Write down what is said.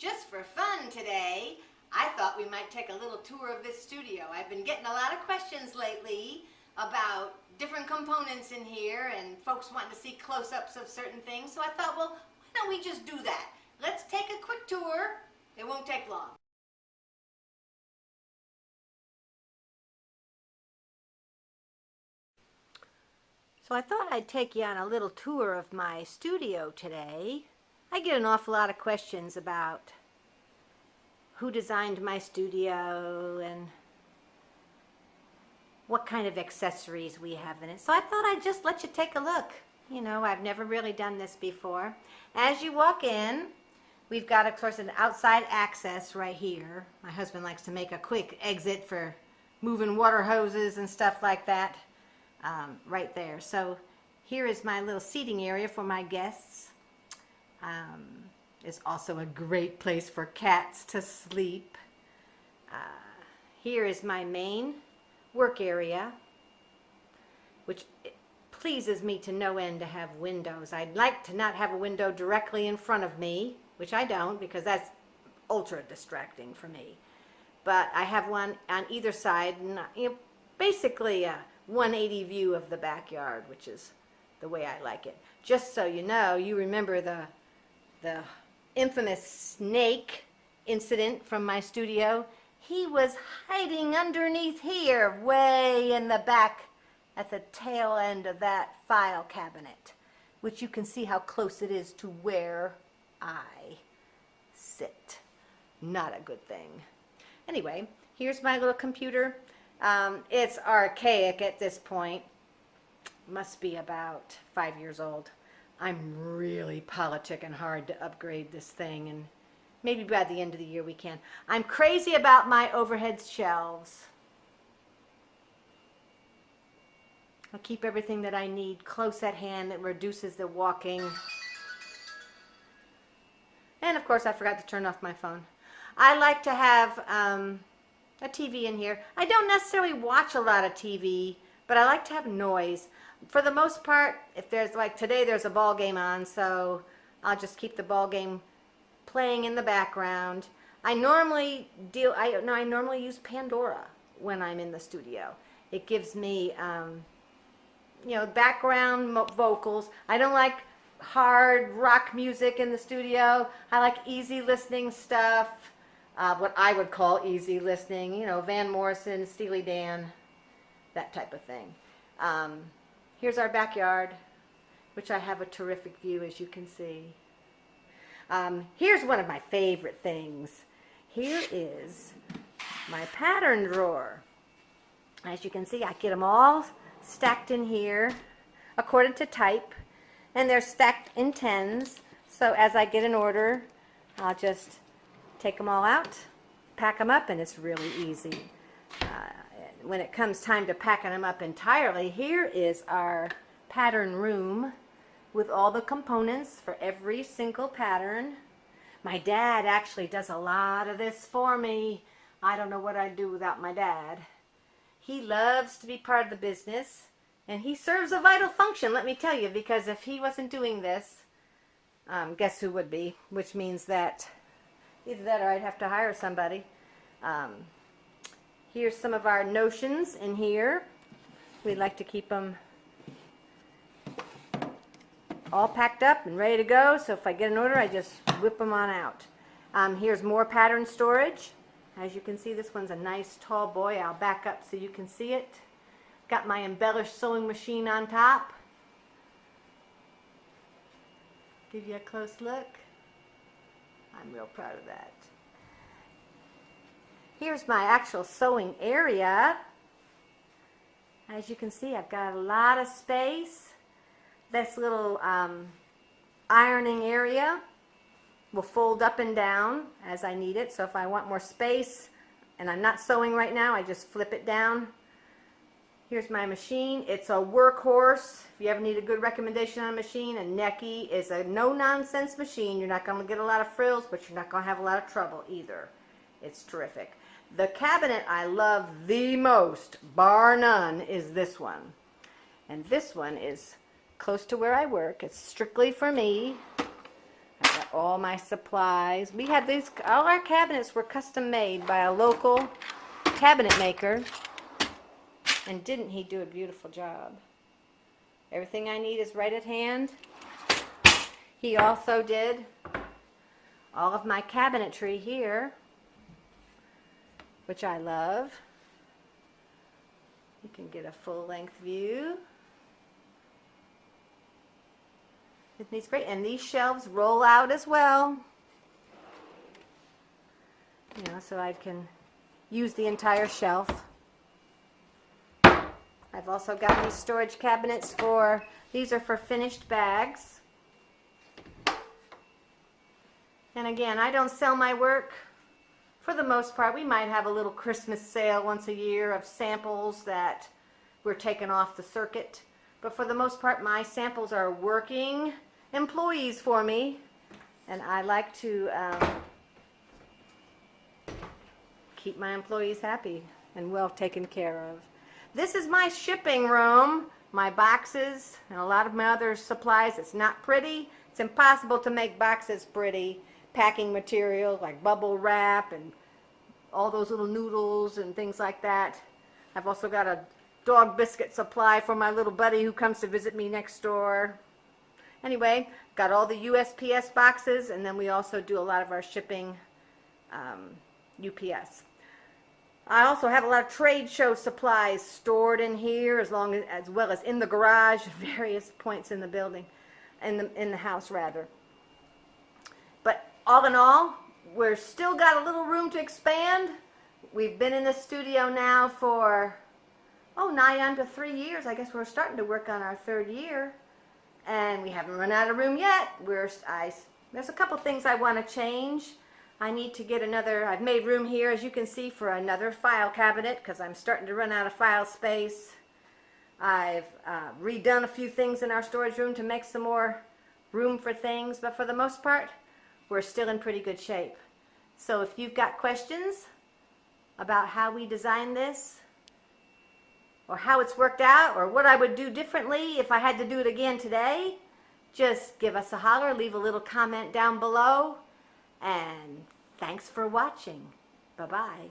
Just for fun today, I thought we might take a little tour of this studio. I've been getting a lot of questions lately about different components in here and folks wanting to see close-ups of certain things. So I thought, well, why don't we just do that? Let's take a quick tour. It won't take long. So I thought I'd take you on a little tour of my studio today. I get an awful lot of questions about who designed my studio and what kind of accessories we have in it. So I thought I'd just let you take a look. You know, I've never really done this before. As you walk in, we've got, of course, an outside access right here. My husband likes to make a quick exit for moving water hoses and stuff like that right there. So here is my little seating area for my guests. It's also a great place for cats to sleep. Here is my main work area, which pleases me to no end to have windows. I'd like to not have a window directly in front of me, which I don't because that's ultra distracting for me. But I have one on either side, and basically a 180 view of the backyard, which is the way I like it. Just so you know, you remember the infamous snake incident from my studio. He was hiding underneath here, way in the back at the tail end of that file cabinet, which you can see how close it is to where I sit. Not a good thing. Anyway, here's my little computer. It's archaic at this point. Must be about 5 years old. I'm really politicking hard to upgrade this thing, and maybe by the end of the year we can. I'm crazy about my overhead shelves. I'll keep everything that I need close at hand. That reduces the walking. And of course I forgot to turn off my phone. I like to have a TV in here. I don't necessarily watch a lot of TV, but I like to have noise. For the most part, if there's, like today, there's a ball game on, so I'll just keep the ball game playing in the background. I normally use Pandora when I'm in the studio. It gives me, background vocals. I don't like hard rock music in the studio. I like easy listening stuff, what I would call easy listening, Van Morrison, Steely Dan, that type of thing. Here's our backyard, which I have a terrific view, as you can see. Here's one of my favorite things. Here is my pattern drawer. As you can see, I get them all stacked in here according to type, and they're stacked in tens. So as I get an order, I'll just take them all out, pack them up, and it's really easy. When it comes time to packing them up entirely, here is our pattern room with all the components for every single pattern. My dad actually does a lot of this for me. I don't know what I'd do without my dad. He loves to be part of the business, and he serves a vital function, let me tell you, because if he wasn't doing this, guess who would be? Which means that either that or I'd have to hire somebody. Here's some of our notions in here. We like to keep them all packed up and ready to go. So if I get an order, I just whip them on out. Here's more pattern storage. As you can see, this one's a nice tall boy. I'll back up so you can see it. Got my embellished sewing machine on top. Give you a close look. I'm real proud of that. Here's my actual sewing area. As you can see, I've got a lot of space. This little ironing area will fold up and down as I need it. So if I want more space and I'm not sewing right now, I just flip it down. Here's my machine. It's a workhorse. If you ever need a good recommendation on a machine, a Necky is a no-nonsense machine. You're not going to get a lot of frills, but you're not going to have a lot of trouble either. It's terrific. The cabinet I love the most, bar none, is this one. And this one is close to where I work. It's strictly for me. I Got all my supplies. We had these, all our cabinets were custom made by a local cabinet maker. And didn't he do a beautiful job? Everything I need is right at hand. He also did all of my cabinetry here, which I love. You can get a full-length view. Isn't these great? And these shelves roll out as well. You know, so I can use the entire shelf. I've also got these storage cabinets for, these are for finished bags. And again, I don't sell my work. For the most part, we might have a little Christmas sale once a year of samples that we're taking off the circuit. But for the most part, my samples are working employees for me. And I like to keep my employees happy and well taken care of. This is my shipping room, my boxes, and a lot of my other supplies. It's not pretty. It's impossible to make boxes pretty. Packing material like bubble wrap and all those little noodles and things like that. I've also got a dog biscuit supply for my little buddy who comes to visit me next door. Anyway, got all the USPS boxes, and then we also do a lot of our shipping UPS. I also have a lot of trade show supplies stored in here, as well as in the garage, various points in the building, in the house rather. But all in all, we're still got a little room to expand. We've been in the studio now for nigh on to 3 years. I guess we're starting to work on our 3rd year, and we haven't run out of room yet. There's a couple things I want to change. I need to get another, I've made room here, as you can see, for another file cabinet because I'm starting to run out of file space. I've redone a few things in our storage room to make some more room for things, but for the most part, we're still in pretty good shape. So if you've got questions about how we designed this, or how it's worked out, or what I would do differently if I had to do it again today, just give us a holler, leave a little comment down below. And thanks for watching. Bye-bye.